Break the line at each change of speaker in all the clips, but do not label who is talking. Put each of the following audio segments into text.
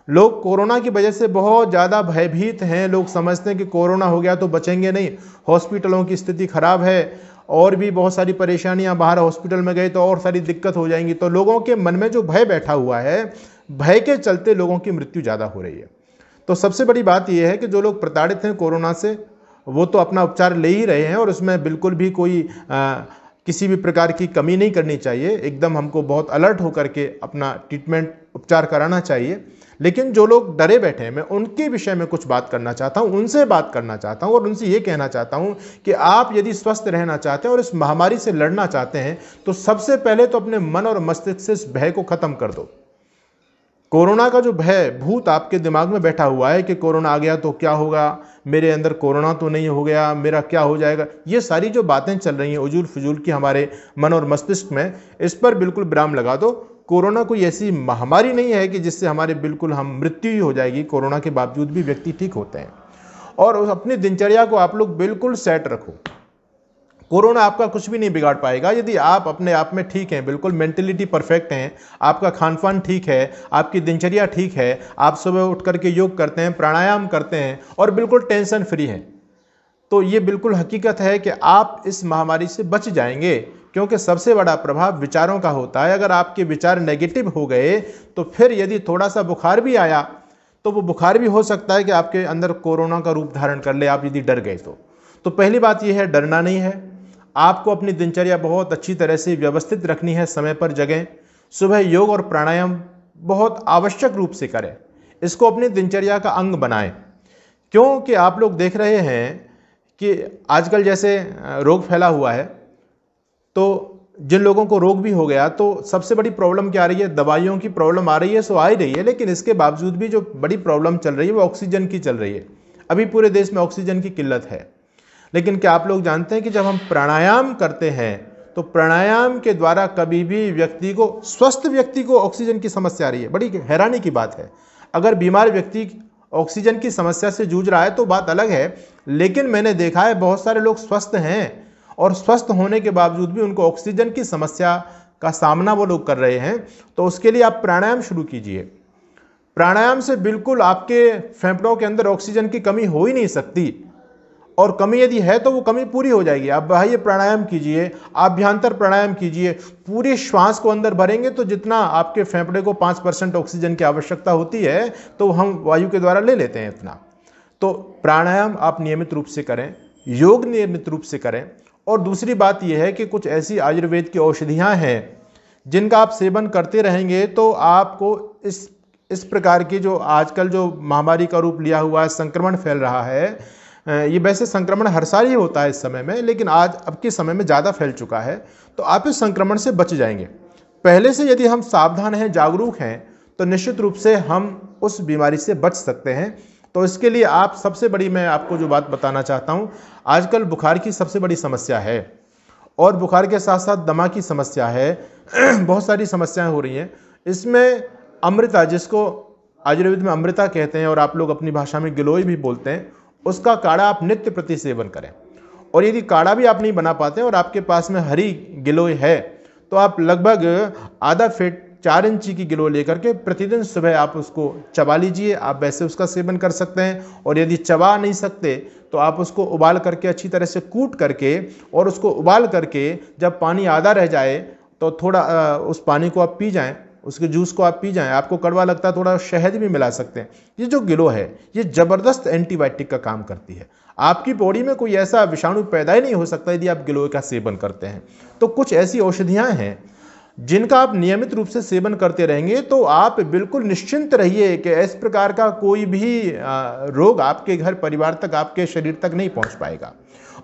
लोग कोरोना की वजह से बहुत ज़्यादा भयभीत हैं। लोग समझते हैं कि कोरोना हो गया तो बचेंगे नहीं, हॉस्पिटलों की स्थिति खराब है और भी बहुत सारी परेशानियां, बाहर हॉस्पिटल में गए तो और सारी दिक्कत हो जाएंगी। तो लोगों के मन में जो भय बैठा हुआ है, भय के चलते लोगों की मृत्यु ज़्यादा हो रही है। तो सबसे बड़ी बात यह है कि जो लोग प्रताड़ित हैं कोरोना से, वो तो अपना उपचार ले ही रहे हैं और उसमें बिल्कुल भी कोई किसी भी प्रकार की कमी नहीं करनी चाहिए। एकदम हमको बहुत अलर्ट होकर के अपना ट्रीटमेंट, उपचार कराना चाहिए। लेकिन जो लोग डरे बैठे हैं, मैं उनके विषय में कुछ बात करना चाहता हूं, उनसे बात करना चाहता हूं और उनसे ये कहना चाहता हूं कि आप यदि स्वस्थ रहना चाहते हैं और इस महामारी से लड़ना चाहते हैं तो सबसे पहले तो अपने मन और मस्तिष्क से इस भय को खत्म कर दो। कोरोना का जो भय भूत आपके दिमाग में बैठा हुआ है कि कोरोना आ गया तो क्या होगा, मेरे अंदर कोरोना तो नहीं हो गया, मेरा क्या हो जाएगा, ये सारी जो बातें चल रही हैं उजूल फजूल की हमारे मन और मस्तिष्क में, इस पर बिल्कुल विराम लगा दो। कोरोना कोई ऐसी महामारी नहीं है कि जिससे हमारे बिल्कुल हम मृत्यु ही हो जाएगी। कोरोना के बावजूद भी व्यक्ति ठीक होते हैं। और अपनी दिनचर्या को आप लोग बिल्कुल सेट रखो। कोरोना आपका कुछ भी नहीं बिगाड़ पाएगा यदि आप अपने आप में ठीक हैं, बिल्कुल मेंटेलिटी परफेक्ट हैं, आपका खान पान ठीक है, आपकी दिनचर्या ठीक है, आप सुबह उठ करके योग करते हैं, प्राणायाम करते हैं और बिल्कुल टेंशन फ्री हैं, तो ये बिल्कुल हकीकत है कि आप इस महामारी से बच जाएंगे। क्योंकि सबसे बड़ा प्रभाव विचारों का होता है। अगर आपके विचार नेगेटिव हो गए तो फिर यदि थोड़ा सा बुखार भी आया तो वो बुखार भी हो सकता है कि आपके अंदर कोरोना का रूप धारण कर ले, आप यदि डर गए तो पहली बात यह है, डरना नहीं है। आपको अपनी दिनचर्या बहुत अच्छी तरह से व्यवस्थित रखनी है, समय पर जगें, सुबह योग और प्राणायाम बहुत आवश्यक रूप से करें, इसको अपनी दिनचर्या का अंग बनाएं। क्योंकि आप लोग देख रहे हैं कि आजकल जैसे रोग फैला हुआ है, तो जिन लोगों को रोग भी हो गया तो सबसे बड़ी प्रॉब्लम क्या आ रही है, दवाइयों की प्रॉब्लम आ रही है, सो आ ही रही है। लेकिन इसके बावजूद भी जो बड़ी प्रॉब्लम चल रही है वो ऑक्सीजन की चल रही है। अभी पूरे देश में ऑक्सीजन की किल्लत है। लेकिन क्या आप लोग जानते हैं कि जब हम प्राणायाम करते हैं तो प्राणायाम के द्वारा कभी भी व्यक्ति को, स्वस्थ व्यक्ति को ऑक्सीजन की समस्या आ रही है, बड़ी हैरानी की बात है। अगर बीमार व्यक्ति ऑक्सीजन की समस्या से जूझ रहा है तो बात अलग है, लेकिन मैंने देखा है बहुत सारे लोग स्वस्थ हैं और स्वस्थ होने के बावजूद भी उनको ऑक्सीजन की समस्या का सामना वो लोग कर रहे हैं। तो उसके लिए आप प्राणायाम शुरू कीजिए। प्राणायाम से बिल्कुल आपके फेफड़ों के अंदर ऑक्सीजन की कमी हो ही नहीं सकती, और कमी यदि है तो वो कमी पूरी हो जाएगी। आप बाह्य प्राणायाम कीजिए, आभ्यंतर प्राणायाम कीजिए, पूरी श्वास को अंदर भरेंगे तो जितना आपके फेफड़े को 5% ऑक्सीजन की आवश्यकता होती है तो हम वायु के द्वारा ले लेते हैं इतना। तो प्राणायाम आप नियमित रूप से करें, योग नियमित रूप से करें। और दूसरी बात यह है कि कुछ ऐसी आयुर्वेद की औषधियाँ हैं जिनका आप सेवन करते रहेंगे तो आपको इस प्रकार की जो आजकल जो महामारी का रूप लिया हुआ है, संक्रमण फैल रहा है, ये वैसे संक्रमण हर साल ही होता है इस समय में, लेकिन आज अब के समय में ज़्यादा फैल चुका है, तो आप इस संक्रमण से बच जाएंगे। पहले से यदि हम सावधान हैं, जागरूक हैं, तो निश्चित रूप से हम उस बीमारी से बच सकते हैं। तो इसके लिए आप सबसे बड़ी, मैं आपको जो बात बताना चाहता हूँ, आजकल बुखार की सबसे बड़ी समस्या है और बुखार के साथ साथ दमा की समस्या है, बहुत सारी समस्याएं हो रही हैं। इसमें अमृता, जिसको आयुर्वेद में अमृता कहते हैं और आप लोग अपनी भाषा में गिलोय भी बोलते हैं, उसका काढ़ा आप नित्य प्रति सेवन करें। और यदि काढ़ा भी आप नहीं बना पाते और आपके पास में हरी गिलोय है तो आप लगभग आधा फीट 4 इंची की गिलोय लेकर के प्रतिदिन सुबह आप उसको चबा लीजिए। आप वैसे उसका सेवन कर सकते हैं, और यदि चबा नहीं सकते तो आप उसको उबाल करके अच्छी तरह से कूट करके और उसको उबाल करके जब पानी आधा रह जाए तो थोड़ा उस पानी को आप पी जाएं, उसके जूस को आप पी जाएं। आपको कड़वा लगता है, थोड़ा शहद भी मिला सकते हैं। ये जो गिलोय है ये ज़बरदस्त एंटीबायोटिक का काम करती है। आपकी बॉडी में कोई ऐसा विषाणु पैदा ही नहीं हो सकता यदि आप गिलोय का सेवन करते हैं। तो कुछ ऐसी औषधियाँ हैं जिनका आप नियमित रूप से सेवन करते रहेंगे तो आप बिल्कुल निश्चिंत रहिए कि इस प्रकार का कोई भी रोग आपके घर परिवार तक, आपके शरीर तक नहीं पहुँच पाएगा।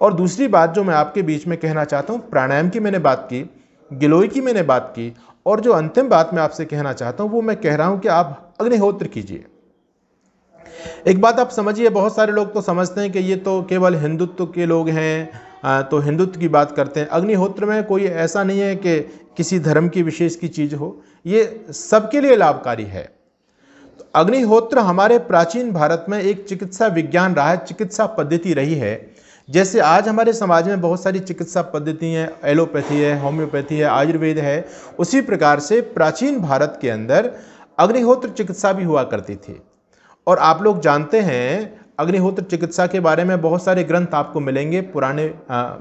और दूसरी बात जो मैं आपके बीच में कहना चाहता हूँ, प्राणायाम की मैंने बात की, गिलोय की मैंने बात की, और जो अंतिम बात मैं आपसे कहना चाहता हूं वो मैं कह रहा हूं कि आप अग्निहोत्र कीजिए। एक बात आप समझिए, बहुत सारे लोग तो समझते हैं कि ये तो केवल हिंदुत्व के लोग हैं, तो हिंदुत्व की बात करते हैं। अग्निहोत्र में कोई ऐसा नहीं है कि किसी धर्म की विशेष की चीज़ हो, ये सबके लिए लाभकारी है। तो अग्निहोत्र हमारे प्राचीन भारत में एक चिकित्सा विज्ञान रहा है, चिकित्सा पद्धति रही है। जैसे आज हमारे समाज में बहुत सारी चिकित्सा पद्धति हैं, एलोपैथी है, होम्योपैथी है, आयुर्वेद है, उसी प्रकार से प्राचीन भारत के अंदर अग्निहोत्र चिकित्सा भी हुआ करती थी। और आप लोग जानते हैं अग्निहोत्र चिकित्सा के बारे में बहुत सारे ग्रंथ आपको मिलेंगे पुराने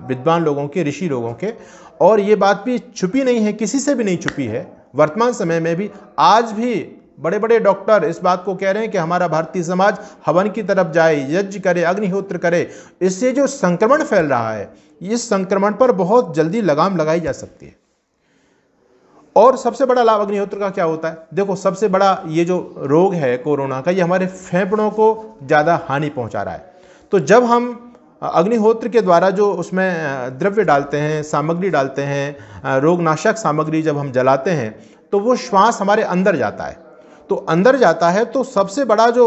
विद्वान लोगों के, ऋषि लोगों के, और ये बात भी छुपी नहीं है, किसी से भी नहीं छुपी है। वर्तमान समय में भी आज भी बड़े बड़े डॉक्टर इस बात को कह रहे हैं कि हमारा भारतीय समाज हवन की तरफ जाए, यज्ञ करे, अग्निहोत्र करे। इससे जो संक्रमण फैल रहा है, इस संक्रमण पर बहुत जल्दी लगाम लगाई जा सकती है। और सबसे बड़ा लाभ अग्निहोत्र का क्या होता है? देखो, सबसे बड़ा ये जो रोग है कोरोना का, ये हमारे फेफड़ों को ज़्यादा हानि पहुंचा रहा है। तो जब हम अग्निहोत्र के द्वारा जो उसमें द्रव्य डालते हैं, सामग्री डालते हैं, रोगनाशक सामग्री जब हम जलाते हैं, तो वो श्वास हमारे अंदर जाता है। तो अंदर जाता है तो सबसे बड़ा जो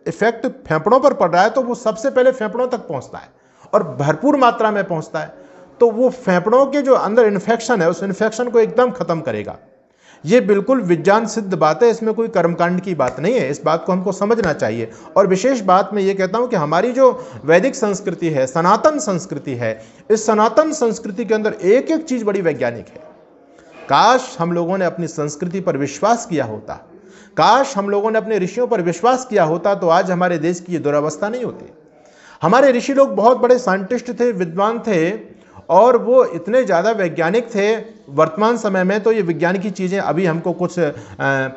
इफेक्ट फेफड़ों पर पड़ रहा है, तो वो सबसे पहले फेफड़ों तक पहुंचता है और भरपूर मात्रा में पहुंचता है। तो वो फेफड़ों के जो अंदर इन्फेक्शन है, उस इन्फेक्शन को एकदम खत्म करेगा। ये बिल्कुल विज्ञान सिद्ध बात है, इसमें कोई कर्मकांड की बात नहीं है। इस बात को हमको समझना चाहिए। और विशेष बात मैं ये कहता हूं कि हमारी जो वैदिक संस्कृति है, सनातन संस्कृति है, इस सनातन संस्कृति के अंदर एक एक चीज बड़ी वैज्ञानिक है। काश हम लोगों ने अपनी संस्कृति पर विश्वास किया होता, काश हम लोगों ने अपने ऋषियों पर विश्वास किया होता, तो आज हमारे देश की ये दुरावस्था नहीं होती। हमारे ऋषि लोग बहुत बड़े साइंटिस्ट थे, विद्वान थे, और वो इतने ज़्यादा वैज्ञानिक थे। वर्तमान समय में तो ये विज्ञान की चीज़ें अभी हमको कुछ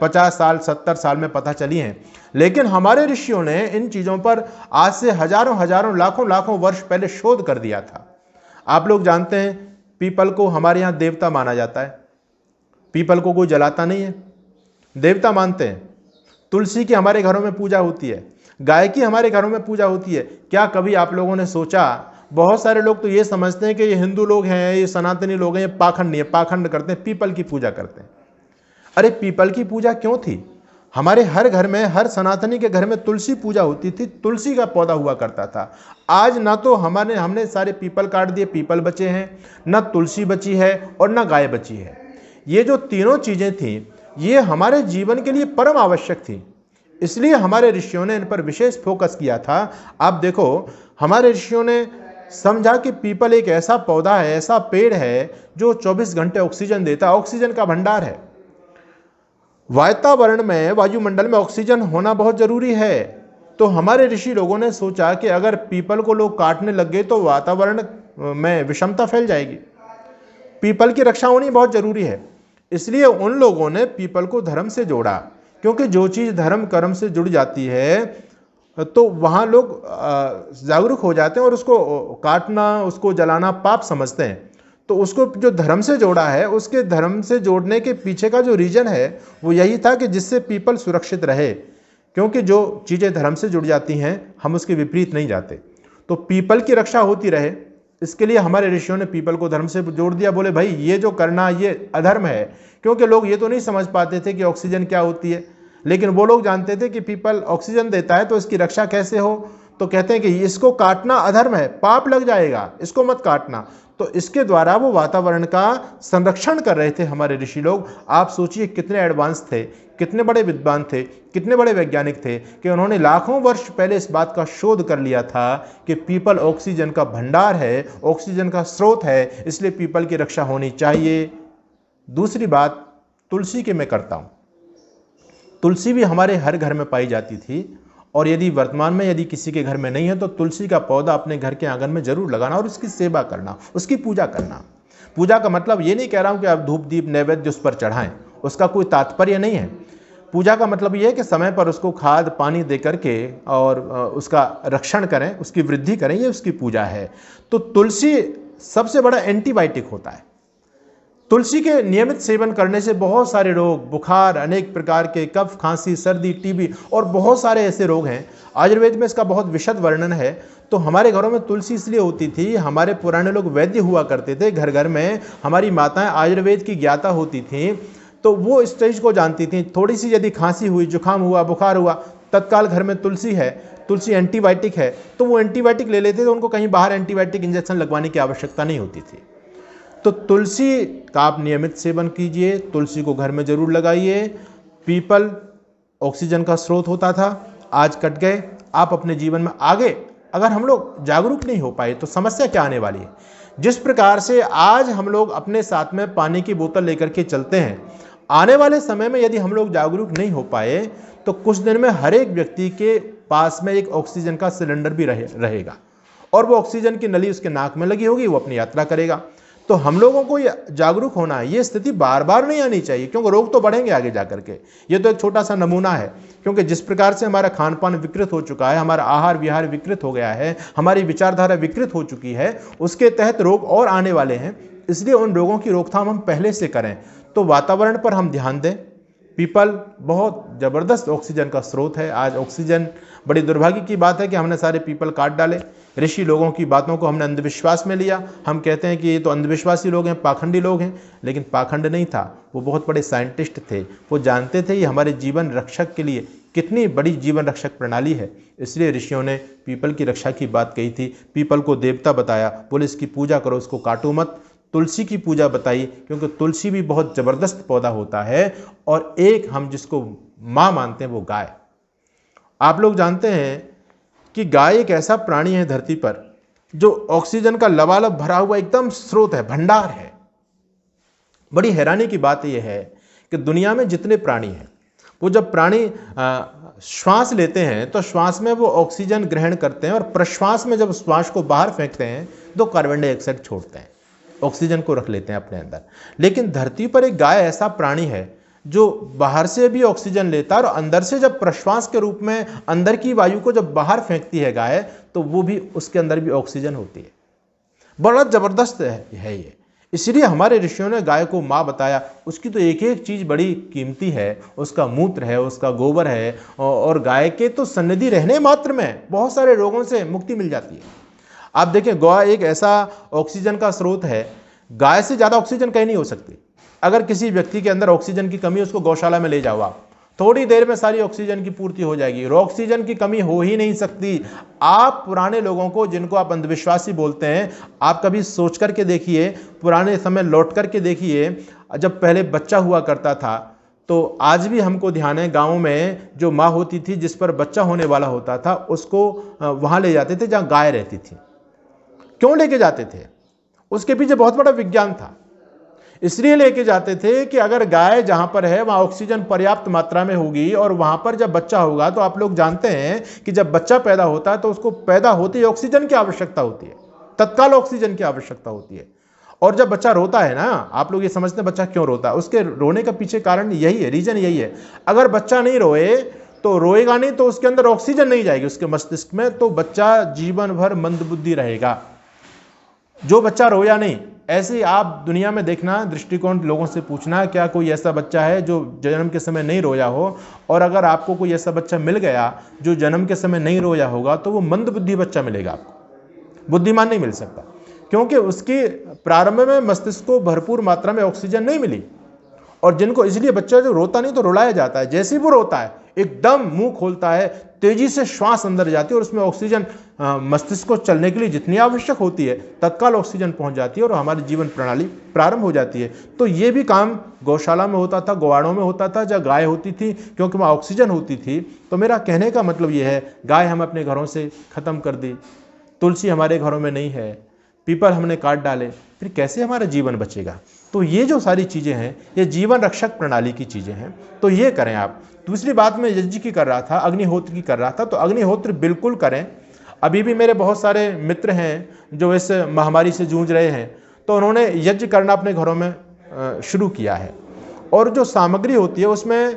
50 साल 70 साल में पता चली हैं, लेकिन हमारे ऋषियों ने इन चीज़ों पर आज से हजारों हजारों लाखों लाखों वर्ष पहले शोध कर दिया था। आप लोग जानते हैं पीपल को हमारे यहाँ देवता माना जाता है। पीपल को कोई जलाता नहीं है, देवता मानते हैं। तुलसी की हमारे घरों में पूजा होती है, गाय की हमारे घरों में पूजा होती है। क्या कभी आप लोगों ने सोचा, बहुत सारे लोग तो ये समझते हैं कि ये हिंदू लोग हैं, ये सनातनी लोग हैं, ये पाखंडी है, पाखंड करते हैं, पीपल की पूजा करते हैं। अरे पीपल की पूजा क्यों थी? हमारे हर घर में, हर सनातनी के घर में तुलसी पूजा होती थी, तुलसी का पौधा हुआ करता था। आज ना तो हमने सारे पीपल काट दिए, पीपल बचे हैं, ना तुलसी बची है और ना गाय बची है। ये जो तीनों चीजें थी, ये हमारे जीवन के लिए परम आवश्यक थी, इसलिए हमारे ऋषियों ने इन पर विशेष फोकस किया था। आप देखो, हमारे ऋषियों ने समझा कि पीपल एक ऐसा पौधा है, ऐसा पेड़ है जो 24 घंटे ऑक्सीजन देता है, ऑक्सीजन का भंडार है। वातावरण में, वायुमंडल में ऑक्सीजन होना बहुत जरूरी है। तो हमारे ऋषि लोगों ने सोचा कि अगर पीपल को लोग काटने लग गए तो वातावरण में विषमता फैल जाएगी, पीपल की रक्षा होनी बहुत जरूरी है। इसलिए उन लोगों ने पीपल को धर्म से जोड़ा, क्योंकि जो चीज़ धर्म कर्म से जुड़ जाती है तो वहाँ लोग जागरूक हो जाते हैं और उसको काटना, उसको जलाना पाप समझते हैं। तो उसको जो धर्म से जोड़ा है, उसके धर्म से जोड़ने के पीछे का जो रीजन है वो यही था कि जिससे पीपल सुरक्षित रहे, क्योंकि जो चीज़ें धर्म से जुड़ जाती हैं हम उसके विपरीत नहीं जाते। तो पीपल की रक्षा होती रहे, इसके लिए हमारे ऋषियों ने पीपल को धर्म से जोड़ दिया। बोले भाई ये जो करना ये अधर्म है, क्योंकि लोग ये तो नहीं समझ पाते थे कि ऑक्सीजन क्या होती है, लेकिन वो लोग जानते थे कि पीपल ऑक्सीजन देता है, तो इसकी रक्षा कैसे हो। तो कहते हैं कि इसको काटना अधर्म है, पाप लग जाएगा, इसको मत काटना। तो इसके द्वारा वो वातावरण का संरक्षण कर रहे थे हमारे ऋषि लोग। आप सोचिए कितने एडवांस थे, कितने बड़े विद्वान थे, कितने बड़े वैज्ञानिक थे कि उन्होंने लाखों वर्ष पहले इस बात का शोध कर लिया था कि पीपल ऑक्सीजन का भंडार है, ऑक्सीजन का स्रोत है, इसलिए पीपल की रक्षा होनी चाहिए। दूसरी बात तुलसी की मैं करता हूँ। तुलसी भी हमारे हर घर में पाई जाती थी, और यदि वर्तमान में यदि किसी के घर में नहीं है तो तुलसी का पौधा अपने घर के आंगन में जरूर लगाना और उसकी सेवा करना, उसकी पूजा करना। पूजा का मतलब ये नहीं कह रहा हूँ कि आप धूप दीप नैवेद्य उस पर चढ़ाएं, उसका कोई तात्पर्य नहीं है। पूजा का मतलब ये है कि समय पर उसको खाद पानी दे करके और उसका रक्षण करें, उसकी वृद्धि करें, ये उसकी पूजा है। तो तुलसी सबसे बड़ा एंटीबायोटिक होता है। तुलसी के नियमित सेवन करने से बहुत सारे रोग, बुखार, अनेक प्रकार के कफ, खांसी, सर्दी, टीबी और बहुत सारे ऐसे रोग हैं। आयुर्वेद में इसका बहुत विशद वर्णन है। तो हमारे घरों में तुलसी इसलिए होती थी, हमारे पुराने लोग वैद्य हुआ करते थे, घर घर में हमारी माताएं आयुर्वेद की ज्ञाता होती थीं, तो वो इस चीज को जानती थी। थोड़ी सी यदि खांसी हुई, जुकाम हुआ, बुखार हुआ, तत्काल घर में तुलसी है, तुलसी एंटीबायोटिक है, तो वो एंटीबायोटिक ले लेते थे, उनको कहीं बाहर एंटीबायोटिक इंजेक्शन लगवाने की आवश्यकता नहीं होती थी। तो तुलसी का आप नियमित सेवन कीजिए, तुलसी को घर में जरूर लगाइए। पीपल ऑक्सीजन का स्रोत होता था, आज कट गए। आप अपने जीवन में आगे अगर हम लोग जागरूक नहीं हो पाए तो समस्या क्या आने वाली है। जिस प्रकार से आज हम लोग अपने साथ में पानी की बोतल लेकर के चलते हैं, आने वाले समय में यदि हम लोग जागरूक नहीं हो पाए तो कुछ दिन में हर एक व्यक्ति के पास में एक ऑक्सीजन का सिलेंडर भी रहेगा और वो ऑक्सीजन की नली उसके नाक में लगी होगी, वो अपनी यात्रा करेगा। तो हम लोगों को ये जागरूक होना है, ये स्थिति बार बार नहीं आनी चाहिए, क्योंकि रोग तो बढ़ेंगे आगे जाकर के। ये तो एक छोटा सा नमूना है, क्योंकि जिस प्रकार से हमारा खान पान विकृत हो चुका है, हमारा आहार विहार विकृत हो गया है, हमारी विचारधारा विकृत हो चुकी है, उसके तहत रोग और आने वाले हैं। इसलिए उन रोगों की रोकथाम हम पहले से करें। तो वातावरण पर हम ध्यान दें। पीपल बहुत ज़बरदस्त ऑक्सीजन का स्रोत है। आज ऑक्सीजन, बड़ी दुर्भाग्य की बात है कि हमने सारे पीपल काट डाले। ऋषि लोगों की बातों को हमने अंधविश्वास में लिया। हम कहते हैं कि ये तो अंधविश्वासी लोग हैं, पाखंडी लोग हैं, लेकिन पाखंड नहीं था, वो बहुत बड़े साइंटिस्ट थे। वो जानते थे ये हमारे जीवन रक्षक के लिए कितनी बड़ी जीवन रक्षक प्रणाली है। इसलिए ऋषियों ने पीपल की रक्षा की बात कही थी। पीपल को देवता बताया, बोले इसकी पूजा करो, उसको काटो मत। तुलसी की पूजा बताई, क्योंकि तुलसी भी बहुत ज़बरदस्त पौधा होता है। और एक हम जिसको माँ मानते हैं वो गाय। आप लोग जानते हैं कि गाय एक ऐसा प्राणी है धरती पर जो ऑक्सीजन का लबालब भरा हुआ एकदम स्रोत है, भंडार है। बड़ी हैरानी की बात यह है कि दुनिया में जितने प्राणी हैं, वो जब प्राणी श्वास लेते हैं तो श्वास में वो ऑक्सीजन ग्रहण करते हैं, और प्रश्वास में जब श्वास को बाहर फेंकते हैं तो कार्बन डाइऑक्साइड छोड़ते हैं, ऑक्सीजन को रख लेते हैं अपने अंदर। लेकिन धरती पर एक गाय ऐसा प्राणी है जो बाहर से भी ऑक्सीजन लेता है, और अंदर से जब प्रश्वास के रूप में अंदर की वायु को जब बाहर फेंकती है गाय, तो वो भी, उसके अंदर भी ऑक्सीजन होती है। बड़ा जबरदस्त है ये। इसलिए हमारे ऋषियों ने गाय को माँ बताया। उसकी तो एक एक चीज़ बड़ी कीमती है, उसका मूत्र है, उसका गोबर है, और गाय के तो सन्निधि रहने मात्र में बहुत सारे रोगों से मुक्ति मिल जाती है। आप देखें, गाय एक ऐसा ऑक्सीजन का स्रोत है, गाय से ज़्यादा ऑक्सीजन कहीं नहीं हो सकती। अगर किसी व्यक्ति के अंदर ऑक्सीजन की कमी है, उसको गौशाला में ले जाओ आप, थोड़ी देर में सारी ऑक्सीजन की पूर्ति हो जाएगी। ऑक्सीजन की कमी हो ही नहीं सकती। आप पुराने लोगों को, जिनको आप अंधविश्वासी बोलते हैं, आप कभी सोच करके देखिए, पुराने समय लौट करके देखिए, जब पहले बच्चा हुआ करता था, तो आज भी हमको ध्यान है, गाँव में जो माँ होती थी जिस पर बच्चा होने वाला होता था, उसको वहाँ ले जाते थे जहाँ गाय रहती थी। क्यों लेके जाते थे? उसके पीछे बहुत बड़ा विज्ञान था। इसलिए लेके जाते थे कि अगर गाय जहां पर है वहां ऑक्सीजन पर्याप्त मात्रा में होगी, और वहां पर जब बच्चा होगा, तो आप लोग जानते हैं कि जब बच्चा पैदा होता है तो उसको पैदा होते ही ऑक्सीजन की आवश्यकता होती है, तत्काल ऑक्सीजन की आवश्यकता होती है। और जब बच्चा रोता है ना, आप लोग ये समझते हैं बच्चा क्यों रोता है, उसके रोने का पीछे कारण यही है, रीजन यही है। अगर बच्चा नहीं रोए तो रोएगा नहीं, तो उसके अंदर ऑक्सीजन नहीं जाएगी उसके मस्तिष्क में, तो बच्चा जीवन भर मंदबुद्धि रहेगा। जो बच्चा रोया नहीं, ऐसे आप दुनिया में देखना, दृष्टिकोण लोगों से पूछना, क्या कोई ऐसा बच्चा है जो जन्म के समय नहीं रोया हो? और अगर आपको कोई ऐसा बच्चा मिल गया जो जन्म के समय नहीं रोया होगा, तो वो मंदबुद्धि बच्चा मिलेगा आपको, बुद्धिमान नहीं मिल सकता, क्योंकि उसकी प्रारंभ में मस्तिष्क को भरपूर मात्रा में ऑक्सीजन नहीं मिली। और जिनको, इसलिए बच्चा जो रोता नहीं तो रुलाया जाता है। जैसे ही वो रोता है, एकदम मुंह खोलता है, तेजी से श्वास अंदर जाती है, और उसमें ऑक्सीजन मस्तिष्क को चलने के लिए जितनी आवश्यक होती है, तत्काल ऑक्सीजन पहुंच जाती है और हमारी जीवन प्रणाली प्रारंभ हो जाती है। तो ये भी काम गौशाला में होता था, गौवाड़ों में होता था, जहाँ गाय होती थी, क्योंकि वहाँ ऑक्सीजन होती थी। तो मेरा कहने का मतलब ये है, गाय हम अपने घरों से खत्म कर दी, तुलसी हमारे घरों में नहीं है, पीपल हमने काट डाले, फिर कैसे हमारा जीवन बचेगा? तो ये जो सारी चीज़ें हैं, ये जीवन रक्षक प्रणाली की चीज़ें हैं, तो ये करें आप। दूसरी बात मैं यज्ञ की कर रहा था, अग्निहोत्र की कर रहा था, तो अग्निहोत्र बिल्कुल करें। अभी भी मेरे बहुत सारे मित्र हैं जो इस महामारी से जूझ रहे हैं, तो उन्होंने यज्ञ करना अपने घरों में शुरू किया है। और जो सामग्री होती है उसमें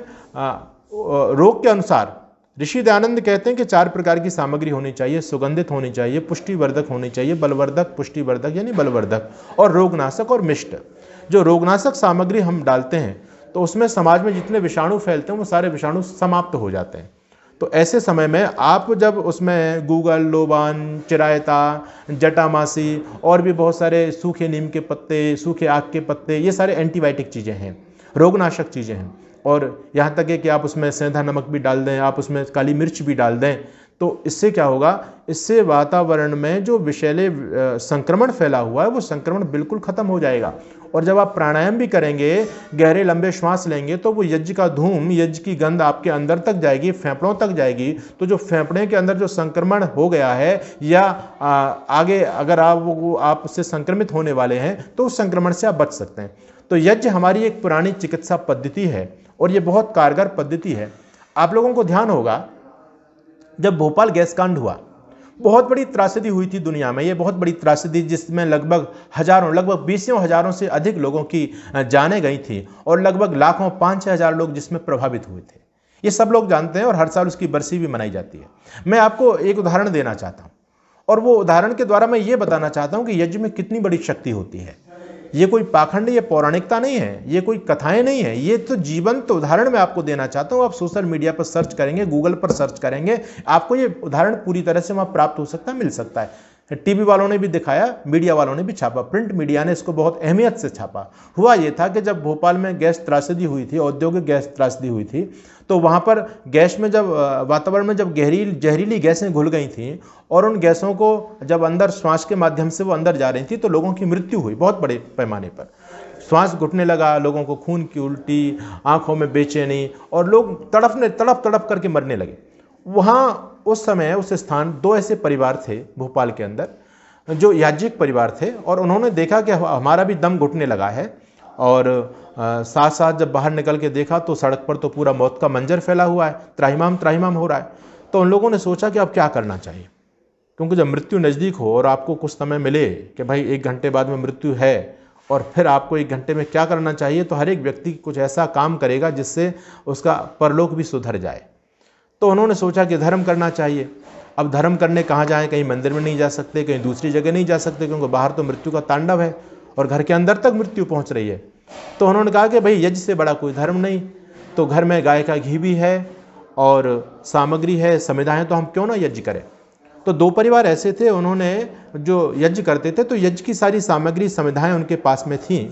रोग के अनुसार ऋषि दयानंद कहते हैं कि 4 प्रकार की सामग्री होनी चाहिए। सुगंधित होनी चाहिए, पुष्टिवर्धक होनी चाहिए, बलवर्धक, पुष्टिवर्धक यानी बलवर्धक, और रोगनाशक और मिष्ट। जो रोगनाशक सामग्री हम डालते हैं तो उसमें समाज में जितने विषाणु फैलते हैं वो सारे विषाणु समाप्त हो जाते हैं। तो ऐसे समय में आप जब उसमें गूगल, लोबान, चिरायता, जटामासी और भी बहुत सारे सूखे नीम के पत्ते, सूखे आक के पत्ते, ये सारे एंटीबायोटिक चीज़ें हैं, रोगनाशक चीज़ें हैं। और यहाँ तक है कि आप उसमें सेंधा नमक भी डाल दें, आप उसमें काली मिर्च भी डाल दें, तो इससे क्या होगा, इससे वातावरण में जो विषैले संक्रमण फैला हुआ है वो संक्रमण बिल्कुल ख़त्म हो जाएगा। और जब आप प्राणायाम भी करेंगे, गहरे लंबे श्वास लेंगे, तो वो यज्ञ का धूम, यज्ञ की गंध आपके अंदर तक जाएगी, फेफड़ों तक जाएगी। तो जो फेफड़े के अंदर जो संक्रमण हो गया है या आगे अगर आप उससे संक्रमित होने वाले हैं तो उस संक्रमण से आप बच सकते हैं। तो यज्ञ हमारी एक पुरानी चिकित्सा पद्धति है और ये बहुत कारगर पद्धति है। आप लोगों को ध्यान होगा, जब भोपाल गैस कांड हुआ, बहुत बड़ी त्रासदी हुई थी दुनिया में। ये बहुत बड़ी त्रासदी जिसमें लगभग 20 हजारों से अधिक लोगों की जानें गई थी और लगभग लाखों 5-6 हजार लोग जिसमें प्रभावित हुए थे। ये सब लोग जानते हैं और हर साल उसकी बरसी भी मनाई जाती है। मैं आपको एक उदाहरण देना चाहता हूँ और वो उदाहरण के द्वारा मैं ये बताना चाहता हूँ कि यज्ञ में कितनी बड़ी शक्ति होती है। ये कोई पाखंड, ये पौराणिकता नहीं है, ये कोई कथाएं नहीं है, ये तो जीवंत उदाहरण मैं आपको देना चाहता हूँ। आप सोशल मीडिया पर सर्च करेंगे, गूगल पर सर्च करेंगे, आपको ये उदाहरण पूरी तरह से वहाँ प्राप्त हो सकता है, मिल सकता है। टीवी वालों ने भी दिखाया, मीडिया वालों ने भी छापा, प्रिंट मीडिया ने इसको बहुत अहमियत से छापा। हुआ ये था कि जब भोपाल में गैस त्रासदी हुई थी, औद्योगिक गैस त्रासदी हुई थी, तो वहाँ पर गैस में जब वातावरण में जब जहरीली गैसें घुल गई थीं और उन गैसों को जब अंदर श्वास के माध्यम से वो अंदर जा रही थी तो लोगों की मृत्यु हुई बहुत बड़े पैमाने पर। श्वास घुटने लगा, लोगों को खून की उल्टी, आंखों में बेचैनी और लोग तड़प करके मरने लगे। वहाँ उस समय उस स्थान 2 ऐसे परिवार थे भोपाल के अंदर जो याज्ञिक परिवार थे और उन्होंने देखा कि हमारा भी दम घुटने लगा है और साथ साथ जब बाहर निकल के देखा तो सड़क पर तो पूरा मौत का मंजर फैला हुआ है, त्राहिमाम हो रहा है। तो उन लोगों ने सोचा कि अब क्या करना चाहिए, क्योंकि जब मृत्यु नज़दीक हो और आपको कुछ समय मिले कि भाई 1 घंटे बाद में मृत्यु है और फिर आपको 1 घंटे में क्या करना चाहिए, तो हर एक व्यक्ति कुछ ऐसा काम करेगा जिससे उसका परलोक भी सुधर जाए। तो उन्होंने सोचा कि धर्म करना चाहिए। अब धर्म करने कहाँ जाएं, कहीं मंदिर में नहीं जा सकते, कहीं दूसरी जगह नहीं जा सकते, क्योंकि बाहर तो मृत्यु का तांडव है और घर के अंदर तक मृत्यु पहुँच रही है। तो उन्होंने कहा कि भाई यज्ञ से बड़ा कोई धर्म नहीं, तो घर में गाय का घी भी है और सामग्री है, समिधाएँ, तो हम क्यों ना यज्ञ करें। तो 2 परिवार ऐसे थे, उन्होंने जो यज्ञ करते थे तो यज्ञ की सारी सामग्री समिधाएँ उनके पास में थीं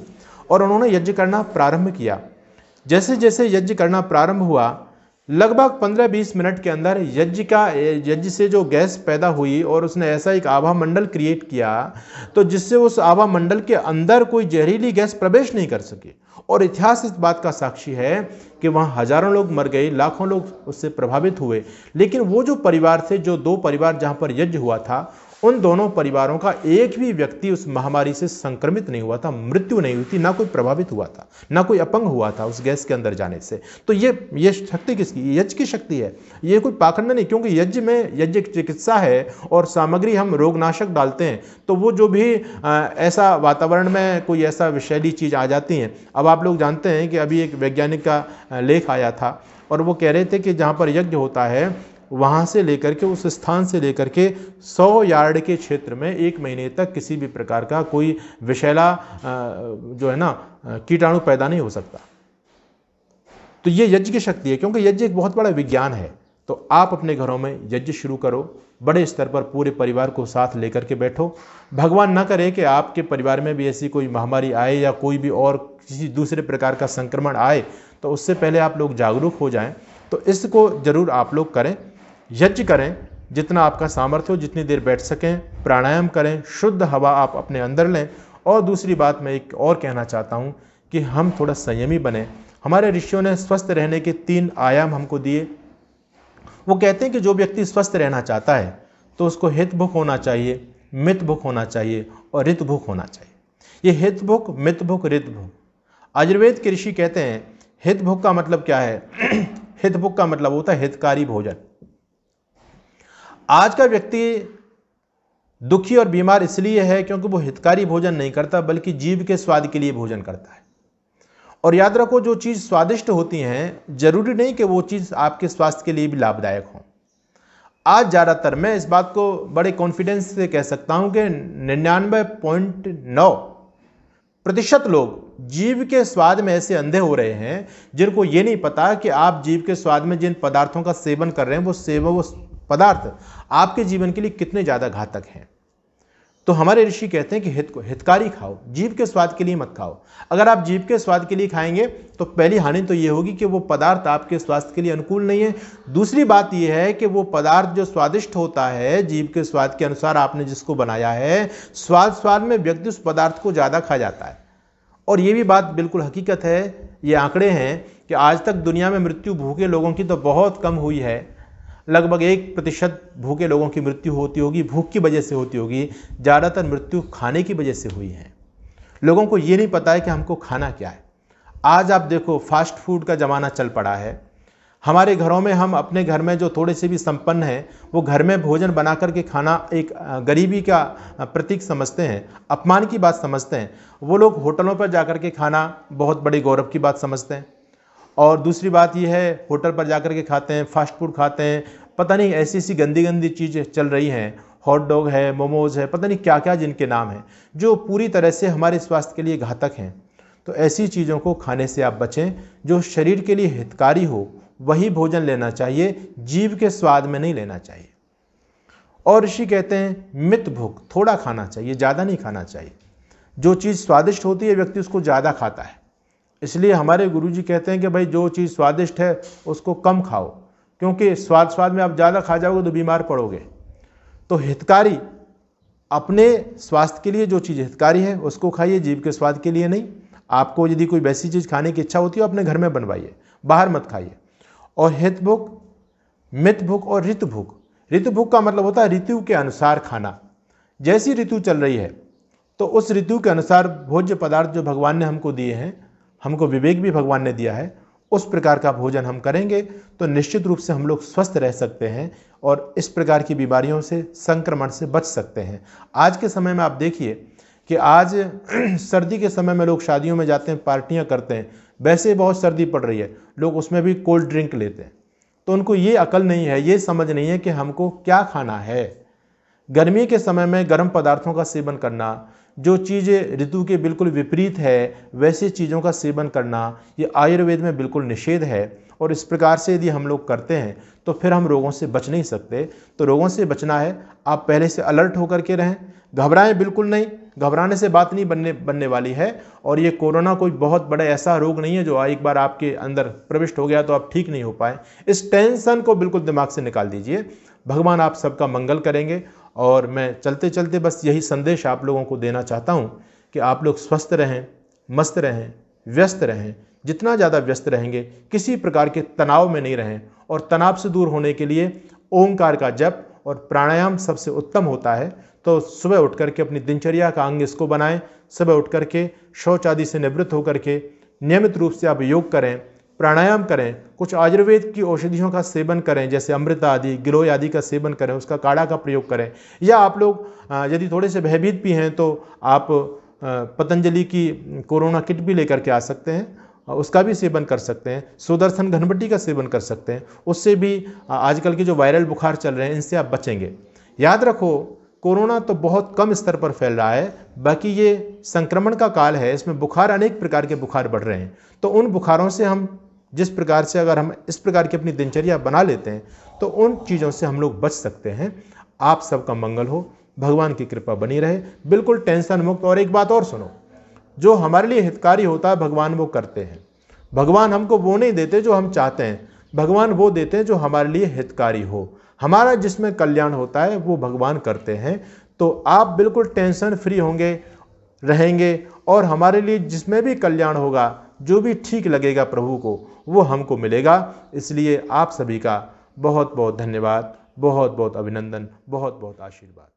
और उन्होंने यज्ञ करना प्रारंभ किया। जैसे जैसे यज्ञ करना प्रारंभ हुआ, लगभग 15-20 मिनट के अंदर यज्ञ से जो गैस पैदा हुई और उसने ऐसा एक आभा मंडल क्रिएट किया तो जिससे उस आभा मंडल के अंदर कोई जहरीली गैस प्रवेश नहीं कर सकी। और इतिहास इस बात का साक्षी है कि वहाँ हजारों लोग मर गए, लाखों लोग उससे प्रभावित हुए। लेकिन वो जो परिवार थे, जो 2 परिवार जहाँ पर यज्ञ हुआ था, उन दोनों परिवारों का एक भी व्यक्ति उस महामारी से संक्रमित नहीं हुआ था, मृत्यु नहीं हुई थी, ना कोई प्रभावित हुआ था, ना कोई अपंग हुआ था उस गैस के अंदर जाने से। तो ये शक्ति किसकी? यज्ञ की शक्ति है, ये कोई पाखंड नहीं। क्योंकि यज्ञ में यज्ञ चिकित्सा है और सामग्री हम रोगनाशक डालते हैं, तो वो जो भी ऐसा वातावरण में कोई ऐसा विषैली चीज़ आ जाती है। अब आप लोग जानते हैं कि अभी एक वैज्ञानिक का लेख आया था और वो कह रहे थे कि जहाँ पर यज्ञ होता है वहाँ से लेकर के, उस स्थान से लेकर के 100 यार्ड के क्षेत्र में 1 महीने तक किसी भी प्रकार का कोई विषैला जो है ना कीटाणु पैदा नहीं हो सकता। तो ये यज्ञ की शक्ति है, क्योंकि यज्ञ एक बहुत बड़ा विज्ञान है। तो आप अपने घरों में यज्ञ शुरू करो, बड़े स्तर पर पूरे परिवार को साथ लेकर के बैठो। भगवान ना करे कि आपके परिवार में भी ऐसी कोई महामारी आए या कोई भी और किसी दूसरे प्रकार का संक्रमण आए, तो उससे पहले आप लोग जागरूक हो जाएं। तो इसको जरूर आप लोग करें, यज्ञ करें, जितना आपका सामर्थ्य हो, जितनी देर बैठ सकें, प्राणायाम करें, शुद्ध हवा आप अपने अंदर लें। और दूसरी बात मैं एक और कहना चाहता हूँ कि हम थोड़ा संयमी बने। हमारे ऋषियों ने स्वस्थ रहने के 3 आयाम हमको दिए। वो कहते हैं कि जो व्यक्ति स्वस्थ रहना चाहता है तो उसको हित भुक होना चाहिए, मित भुक होना चाहिए और ऋत भुक होना चाहिए। ये हित भुक, मित भुक, ऋत भुक, आयुर्वेद के ऋषि कहते हैं हित भुक का मतलब क्या है? हित भुक का मतलब होता है हितकारी भोजन। आज का व्यक्ति दुखी और बीमार इसलिए है क्योंकि वो हितकारी भोजन नहीं करता, बल्कि जीभ के स्वाद के लिए भोजन करता है। और याद रखो, जो चीज़ स्वादिष्ट होती हैं जरूरी नहीं कि वो चीज़ आपके स्वास्थ्य के लिए भी लाभदायक हो। आज ज़्यादातर मैं इस बात को बड़े कॉन्फिडेंस से कह सकता हूं कि 99.9% लोग जीव के स्वाद में ऐसे अंधे हो रहे हैं जिनको ये नहीं पता कि आप जीव के स्वाद में जिन पदार्थों का सेवन कर रहे हैं वो पदार्थ आपके जीवन के लिए कितने ज़्यादा घातक हैं। तो हमारे ऋषि कहते हैं कि हितकारी खाओ, जीव के स्वाद के लिए मत खाओ। अगर आप जीव के स्वाद के लिए खाएंगे तो पहली हानि तो ये होगी कि वो पदार्थ आपके स्वास्थ्य के लिए अनुकूल नहीं है। दूसरी बात ये है कि वो पदार्थ जो स्वादिष्ट होता है, जीव के स्वाद के अनुसार आपने जिसको बनाया है, स्वाद में व्यक्ति उस पदार्थ को ज़्यादा खा जाता है और ये भी बात बिल्कुल हकीकत है, ये आंकड़े हैं कि आज तक दुनिया में मृत्यु भूखे लोगों की तो बहुत कम हुई है। लगभग 1% भूखे लोगों की मृत्यु होती होगी, भूख की वजह से होती होगी। ज़्यादातर मृत्यु खाने की वजह से हुई है। लोगों को ये नहीं पता है कि हमको खाना क्या है। आज आप देखो, फास्ट फूड का ज़माना चल पड़ा है। हमारे घरों में, हम अपने घर में जो थोड़े से भी संपन्न हैं, वो घर में भोजन बना करके खाना एक गरीबी का प्रतीक समझते हैं, अपमान की बात समझते हैं। वो लोग होटलों पर जाकर के खाना बहुत बड़ी गौरव की बात समझते हैं। और दूसरी बात यह है, होटल पर जाकर के खाते हैं, फास्ट फूड खाते हैं, पता नहीं ऐसी ऐसी गंदी गंदी चीज़ें चल रही हैं, हॉट डॉग है, मोमोज़ है, पता नहीं क्या क्या जिनके नाम हैं, जो पूरी तरह से हमारे स्वास्थ्य के लिए घातक हैं। तो ऐसी चीज़ों को खाने से आप बचें। जो शरीर के लिए हितकारी हो वही भोजन लेना चाहिए, जीभ के स्वाद में नहीं लेना चाहिए। और ऋषि कहते हैं मित भूख, थोड़ा खाना चाहिए, ज़्यादा नहीं खाना चाहिए। जो चीज़ स्वादिष्ट होती है व्यक्ति उसको ज़्यादा खाता है। इसलिए हमारे गुरुजी कहते हैं कि भाई जो चीज़ स्वादिष्ट है उसको कम खाओ, क्योंकि स्वाद में आप ज़्यादा खा जाओगे तो बीमार पड़ोगे। तो हितकारी, अपने स्वास्थ्य के लिए जो चीज़ हितकारी है उसको खाइए, जीभ के स्वाद के लिए नहीं। आपको यदि कोई वैसी चीज़ खाने की इच्छा होती है अपने घर में बनवाइए, बाहर मत खाइए। और हित भूख, मित भूख और ऋतु भूख। ऋतु भूख का मतलब होता है ऋतु के अनुसार खाना। जैसी ऋतु चल रही है तो उस ऋतु के अनुसार भोज्य पदार्थ जो भगवान ने हमको दिए हैं, हमको विवेक भी भगवान ने दिया है, उस प्रकार का भोजन हम करेंगे तो निश्चित रूप से हम लोग स्वस्थ रह सकते हैं और इस प्रकार की बीमारियों से, संक्रमण से बच सकते हैं। आज के समय में आप देखिए कि आज सर्दी के समय में लोग शादियों में जाते हैं, पार्टियां करते हैं, वैसे बहुत सर्दी पड़ रही है, लोग उसमें भी कोल्ड ड्रिंक लेते हैं। तो उनको ये अकल नहीं है, ये समझ नहीं है कि हमको क्या खाना है। गर्मी के समय में गर्म पदार्थों का सेवन करना, जो चीज़ें ऋतु के बिल्कुल विपरीत है वैसे चीज़ों का सेवन करना, ये आयुर्वेद में बिल्कुल निषेध है। और इस प्रकार से यदि हम लोग करते हैं तो फिर हम रोगों से बच नहीं सकते। तो रोगों से बचना है, आप पहले से अलर्ट होकर के रहें, घबराएं बिल्कुल नहीं, घबराने से बात नहीं बनने वाली है। और ये कोरोना कोई बहुत बड़ा ऐसा रोग नहीं है जो एक बार आपके अंदर प्रविष्ट हो गया तो आप ठीक नहीं हो पाए। इस टेंशन को बिल्कुल दिमाग से निकाल दीजिए। भगवान आप सबका मंगल करेंगे। और मैं चलते चलते बस यही संदेश आप लोगों को देना चाहता हूँ कि आप लोग स्वस्थ रहें, मस्त रहें, व्यस्त रहें। जितना ज़्यादा व्यस्त रहेंगे, किसी प्रकार के तनाव में नहीं रहें। और तनाव से दूर होने के लिए ओंकार का जप और प्राणायाम सबसे उत्तम होता है। तो सुबह उठ करके अपनी दिनचर्या का अंग इसको बनाएं। सुबह उठ करके शौच आदि से निवृत्त होकर के नियमित रूप से आप योग करें, प्राणायाम करें, कुछ आयुर्वेद की औषधियों का सेवन करें, जैसे अमृता आदि, गिलोय आदि का सेवन करें, उसका काढ़ा का प्रयोग करें। या आप लोग यदि थोड़े से भयभीत भी हैं तो आप पतंजलि की कोरोना किट भी लेकर के आ सकते हैं, उसका भी सेवन कर सकते हैं। सुदर्शन घनबट्टी का सेवन कर सकते हैं, उससे भी आजकल के जो वायरल बुखार चल रहे हैं इनसे आप बचेंगे। याद रखो, कोरोना तो बहुत कम स्तर पर फैल रहा है, बाकी ये संक्रमण का काल है, इसमें बुखार, अनेक प्रकार के बुखार बढ़ रहे हैं। तो उन बुखारों से हम जिस प्रकार से, अगर हम इस प्रकार की अपनी दिनचर्या बना लेते हैं तो उन चीज़ों से हम लोग बच सकते हैं। आप सबका मंगल हो, भगवान की कृपा बनी रहे, बिल्कुल टेंशन मुक्त। और एक बात और सुनो, जो हमारे लिए हितकारी होता है भगवान वो करते हैं। भगवान हमको वो नहीं देते जो हम चाहते हैं, भगवान वो देते हैं जो हमारे लिए हितकारी हो। हमारा जिसमें कल्याण होता है वो भगवान करते हैं। तो आप बिल्कुल टेंशन फ्री होंगे, रहेंगे और हमारे लिए जिसमें भी कल्याण होगा, जो भी ठीक लगेगा प्रभु को, वो हमको मिलेगा। इसलिए आप सभी का बहुत बहुत धन्यवाद, बहुत बहुत अभिनंदन, बहुत बहुत आशीर्वाद।